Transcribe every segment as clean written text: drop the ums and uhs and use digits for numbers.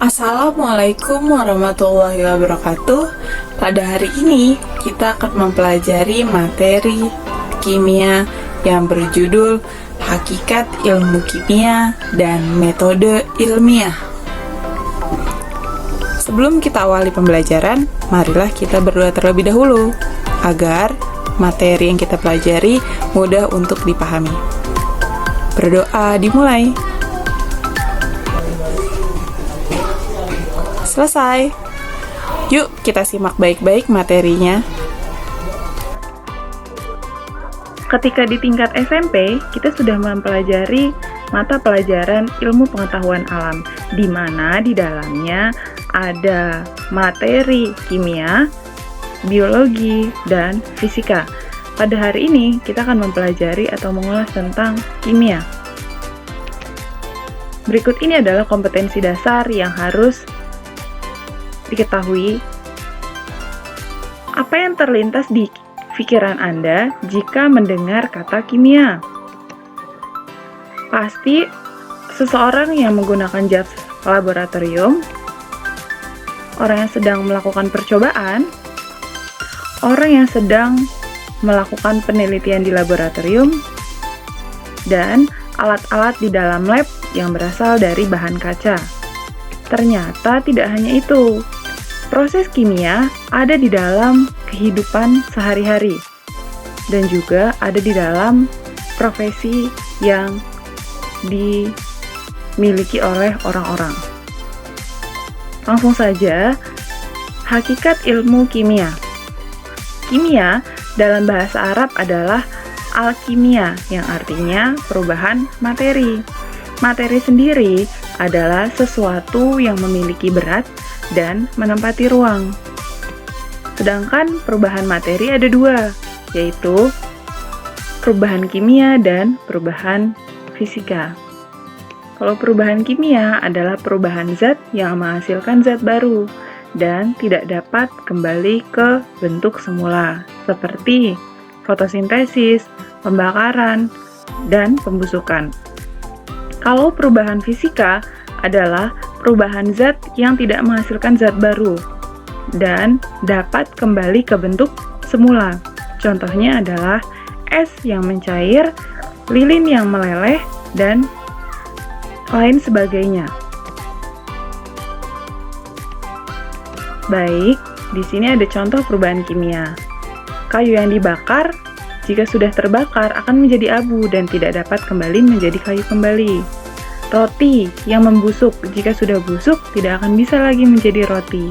Assalamualaikum warahmatullahi wabarakatuh. Pada hari ini kita akan mempelajari materi kimia yang berjudul Hakikat Ilmu Kimia dan Metode Ilmiah. Sebelum kita awali pembelajaran, marilah kita berdoa terlebih dahulu agar materi yang kita pelajari mudah untuk dipahami. Berdoa dimulai. Selesai. Yuk kita simak baik-baik materinya. Ketika di tingkat SMP, kita sudah mempelajari mata pelajaran ilmu pengetahuan alam, di mana di dalamnya ada materi kimia, biologi, dan fisika. Pada hari ini, kita akan mempelajari atau mengulas tentang kimia. Berikut ini adalah kompetensi dasar yang harus diketahui. Apa yang terlintas di pikiran Anda jika mendengar kata kimia? Pasti seseorang yang menggunakan zat laboratorium, orang yang sedang melakukan percobaan, orang yang sedang melakukan penelitian di laboratorium, dan alat-alat di dalam lab yang berasal dari bahan kaca. Ternyata tidak hanya itu. Proses kimia ada di dalam kehidupan sehari-hari dan juga ada di dalam profesi yang dimiliki oleh orang-orang. Langsung saja, hakikat ilmu kimia. Kimia dalam bahasa Arab adalah alkimia, yang artinya perubahan materi. Materi sendiri adalah sesuatu yang memiliki berat dan menempati ruang. Sedangkan perubahan materi ada dua, yaitu perubahan kimia dan perubahan fisika. Kalau perubahan kimia adalah perubahan zat yang menghasilkan zat baru dan tidak dapat kembali ke bentuk semula, seperti fotosintesis, pembakaran, dan pembusukan. Kalau perubahan fisika adalah perubahan zat yang tidak menghasilkan zat baru dan dapat kembali ke bentuk semula. Contohnya adalah es yang mencair, lilin yang meleleh, dan lain sebagainya. Baik, di sini ada contoh perubahan kimia. Kayu yang dibakar, jika sudah terbakar akan menjadi abu dan tidak dapat kembali menjadi kayu kembali. Roti yang membusuk, jika sudah busuk, tidak akan bisa lagi menjadi roti.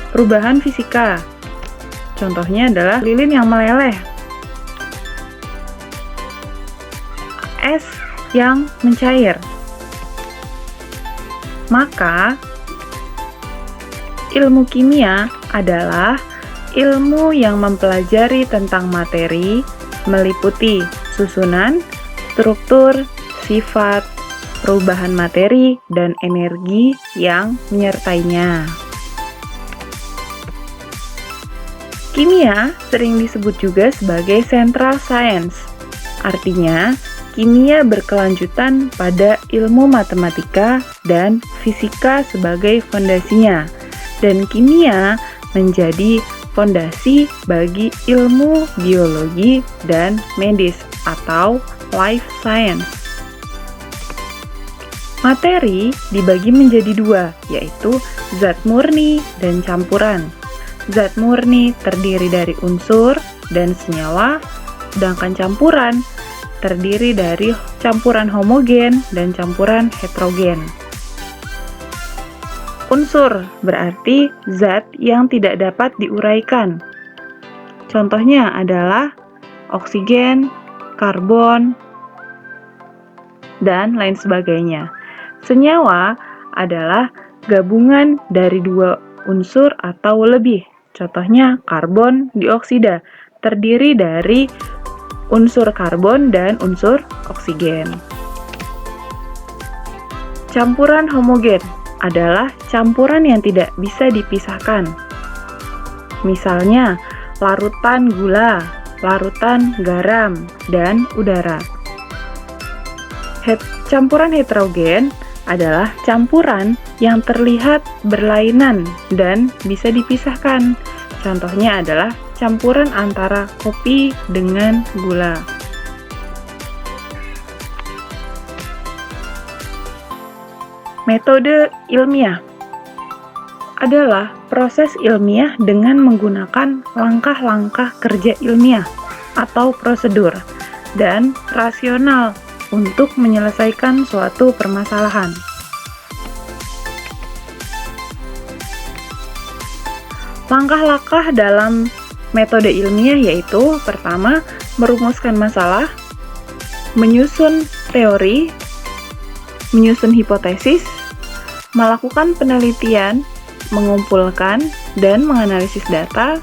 Perubahan fisika, contohnya adalah lilin yang meleleh, es yang mencair. Maka, ilmu kimia adalah ilmu yang mempelajari tentang materi, meliputi susunan, struktur, sifat, perubahan materi, dan energi yang menyertainya. Kimia sering disebut juga sebagai central science. Artinya, kimia berkelanjutan pada ilmu matematika dan fisika sebagai fondasinya, dan kimia menjadi fondasi bagi ilmu biologi dan medis atau life science. Materi dibagi menjadi dua, yaitu zat murni dan campuran. Zat murni terdiri dari unsur dan senyawa, sedangkan campuran terdiri dari campuran homogen dan campuran heterogen. Unsur berarti zat yang tidak dapat diuraikan. Contohnya adalah oksigen, karbon, dan lain sebagainya. Senyawa adalah gabungan dari dua unsur atau lebih. Contohnya karbon dioksida terdiri dari unsur karbon dan unsur oksigen. Campuran homogen adalah campuran yang tidak bisa dipisahkan. Misalnya larutan gula, larutan garam, dan udara. Campuran heterogen adalah campuran yang terlihat berlainan dan bisa dipisahkan. Contohnya adalah campuran antara kopi dengan gula. Metode ilmiah adalah proses ilmiah dengan menggunakan langkah-langkah kerja ilmiah atau prosedur dan rasional untuk menyelesaikan suatu permasalahan. Langkah-langkah dalam metode ilmiah yaitu pertama, merumuskan masalah, menyusun teori, menyusun hipotesis, melakukan penelitian, mengumpulkan dan menganalisis data,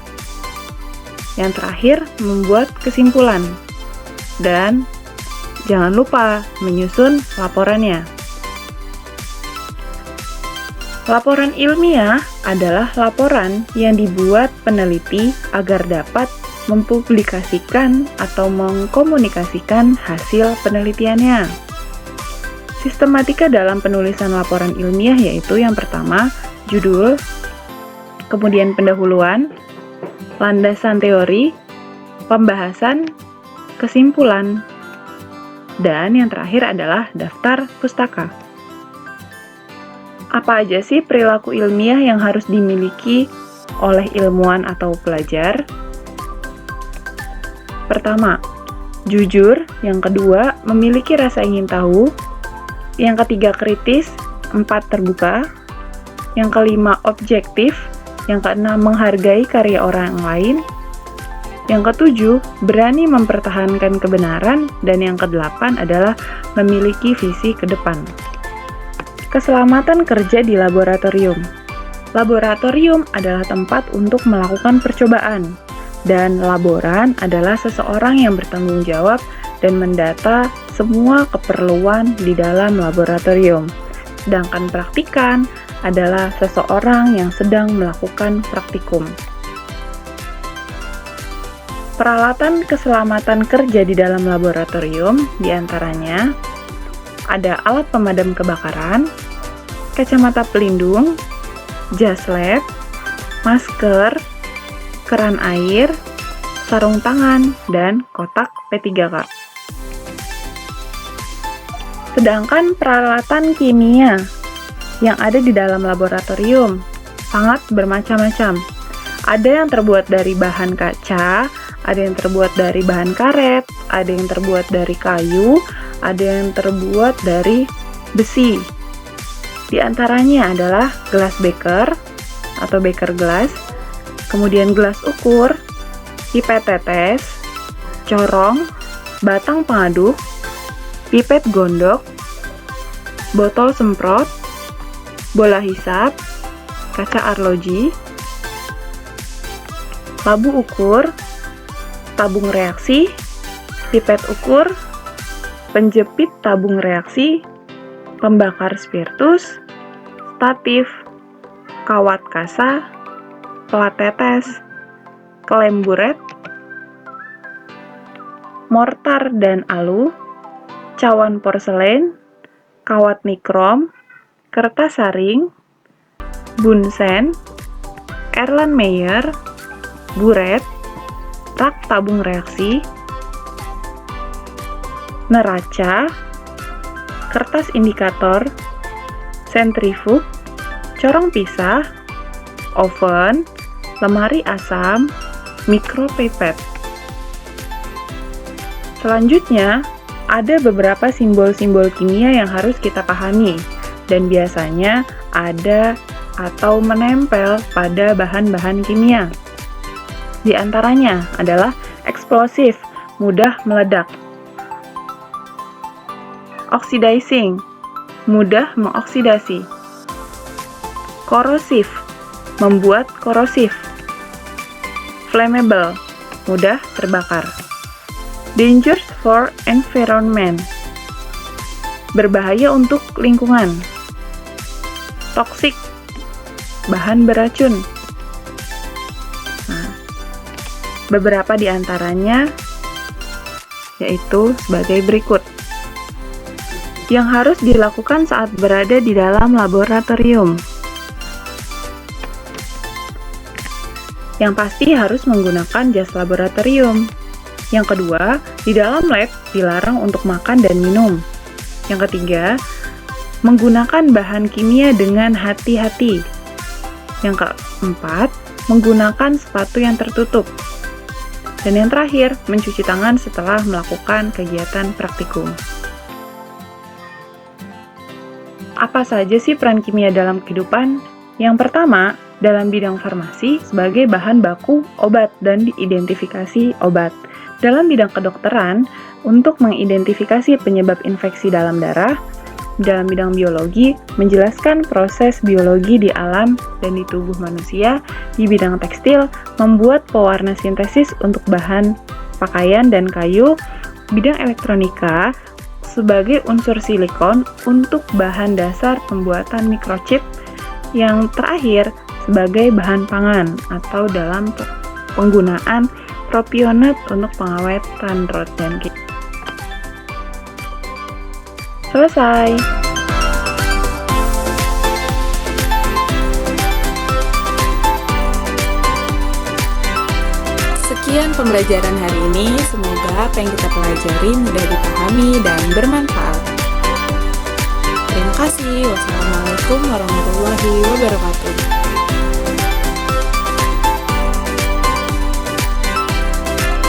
yang terakhir membuat kesimpulan, dan jangan lupa menyusun laporannya. Laporan ilmiah adalah laporan yang dibuat peneliti agar dapat mempublikasikan atau mengkomunikasikan hasil penelitiannya. Sistematika dalam penulisan laporan ilmiah yaitu yang pertama, judul, kemudian pendahuluan, landasan teori, pembahasan, kesimpulan, dan yang terakhir adalah daftar pustaka. Apa aja sih perilaku ilmiah yang harus dimiliki oleh ilmuwan atau pelajar? Pertama, jujur. Yang kedua, memiliki rasa ingin tahu. Yang ketiga, kritis. 4, terbuka. Yang kelima, objektif. Yang keenam, menghargai karya orang lain. Yang ketujuh, berani mempertahankan kebenaran. Dan yang kedelapan adalah memiliki visi ke depan. Keselamatan kerja di laboratorium. Laboratorium adalah tempat untuk melakukan percobaan, dan laboran adalah seseorang yang bertanggung jawab dan mendata semua keperluan di dalam laboratorium. Sedangkan praktikan adalah seseorang yang sedang melakukan praktikum. Peralatan keselamatan kerja di dalam laboratorium diantaranya ada alat pemadam kebakaran, kacamata pelindung, jas lab, masker, keran air, sarung tangan, dan kotak P3K. Sedangkan peralatan kimia yang ada di dalam laboratorium sangat bermacam-macam. Ada yang terbuat dari bahan kaca, ada yang terbuat dari bahan karet, ada yang terbuat dari kayu, ada yang terbuat dari besi. Di antaranya adalah gelas beker atau beker gelas, kemudian gelas ukur, pipet tetes, corong, batang pengaduk, pipet gondok, botol semprot, bola hisap, kaca arloji, labu ukur, tabung reaksi, pipet ukur, penjepit tabung reaksi, pembakar spiritus, statif, kawat kasa, pelat tetes, kelem buret, mortar dan alu, cawan porselen, kawat mikrom, kertas saring, bunsen, Erlenmeyer, buret, rak tabung reaksi, neraca, kertas indikator, sentrifug, corong pisah, oven, lemari asam, mikropipet. Selanjutnya, ada beberapa simbol-simbol kimia yang harus kita pahami, dan biasanya ada atau menempel pada bahan-bahan kimia. Di antaranya adalah eksplosif, mudah meledak. Oxidizing, mudah mengoksidasi. Korosif, membuat korosif. Flammable, mudah terbakar. Dangerous for environment, berbahaya untuk lingkungan. Toxic, bahan beracun. Nah, beberapa di antaranya yaitu sebagai berikut. yang harus dilakukan saat berada di dalam laboratorium. Yang pasti harus menggunakan jas laboratorium. Yang kedua, di dalam lab dilarang untuk makan dan minum. Yang ketiga, menggunakan bahan kimia dengan hati-hati. Yang keempat, menggunakan sepatu yang tertutup. Dan yang terakhir, mencuci tangan setelah melakukan kegiatan praktikum. Apa saja sih peran kimia dalam kehidupan? Yang pertama, dalam bidang farmasi sebagai bahan baku obat dan identifikasi obat. Dalam bidang kedokteran, untuk mengidentifikasi penyebab infeksi dalam darah. Dalam bidang biologi, menjelaskan proses biologi di alam dan di tubuh manusia. Di bidang tekstil, membuat pewarna sintesis untuk bahan pakaian dan kayu. Bidang elektronika, sebagai unsur silikon untuk bahan dasar pembuatan microchip. Yang terakhir, sebagai bahan pangan atau dalam penggunaan propionat untuk pengawetan roti. Selesai. Sekian pembelajaran hari ini, semoga apa yang kita pelajari mudah dipahami dan bermanfaat. Terima kasih. Wassalamualaikum warahmatullahi wabarakatuh.